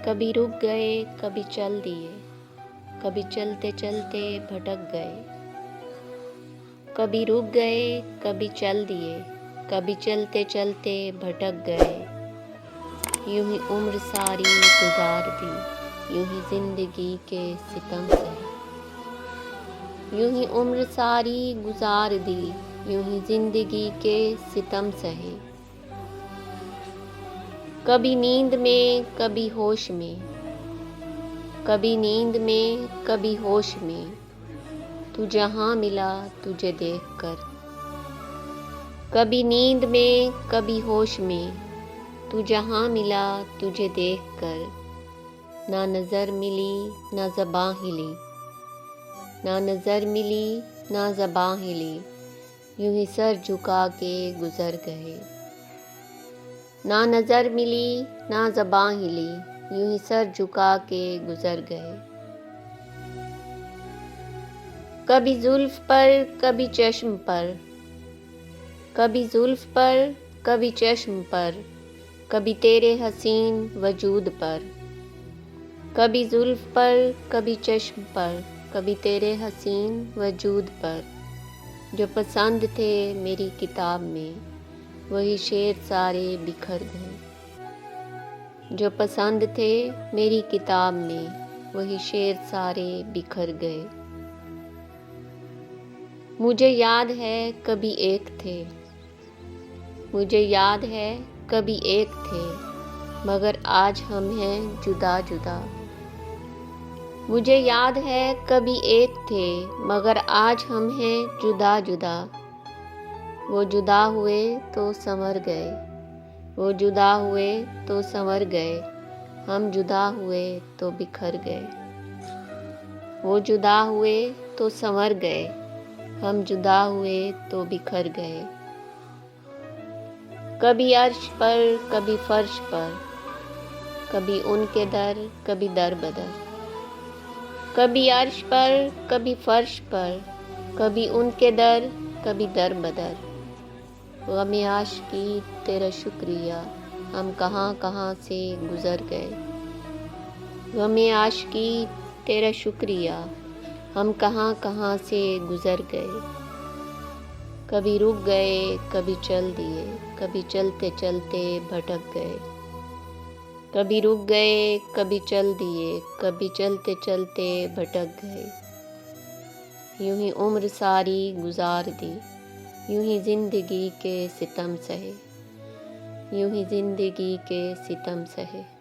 कभी रुक गए, कभी चल दिए, कभी चलते चलते भटक गए। कभी रुक गए, कभी चल दिए, कभी चलते चलते भटक गए। यूं ही उम्र सारी गुजार दी, यूं ही जिंदगी के सितम सहे। यूं ही उम्र सारी गुजार दी, यूं ही जिंदगी के सितम सहे। कभी नींद में, कभी होश में, कभी नींद में, कभी होश में, तू जहां मिला तुझे देखकर। कभी नींद में, कभी होश में, तू जहां मिला तुझे देखकर। ना नज़र मिली, ना ज़बां हिली, ना नज़र मिली, ना ज़बां हिली, यूं ही सर झुका के गुजर गए। ना नज़र मिली, ना ज़बां हिली, यूं ही सर झुका के गुजर गए। कभी जुल्फ पर, कभी चश्म पर, कभी जुल्फ पर, कभी चश्म पर, कभी तेरे हसीन वजूद पर। कभी जुल्फ पर, कभी चश्म पर, कभी तेरे हसीन वजूद पर। जो पसंद थे मेरी किताब में, वही शेर सारे बिखर गए। जो पसंद थे मेरी किताब में, वही शेर सारे बिखर गए। मुझे याद है कभी एक थे, मुझे याद है कभी एक थे, मगर आज हम हैं जुदा जुदा। मुझे याद है कभी एक थे, मगर आज हम हैं जुदा जुदा। वो जुदा हुए तो संवर गए, वो जुदा हुए तो संवर गए, हम जुदा हुए तो बिखर गए। वो जुदा हुए तो संवर गए, हम जुदा हुए तो बिखर गए। कभी अर्श पर, कभी फर्श पर, कभी उनके दर, कभी दर बदर। कभी अर्श पर, कभी फर्श पर, कभी उनके दर, कभी दर बदर। गम-ए आशिकी तेरा शुक्रिया, हम कहाँ कहाँ से गुजर गए। गम-ए आशिकी तेरा शुक्रिया, हम कहाँ कहाँ से गुजर गए। कभी रुक गए, कभी चल दिए, कभी चलते चलते भटक गए। कभी रुक गए, कभी चल दिए, कभी चलते चलते भटक गए। यूं ही उम्र सारी गुजार दी, यूं ही जिंदगी के सितम सहे। यूं ही जिंदगी के सितम सहे।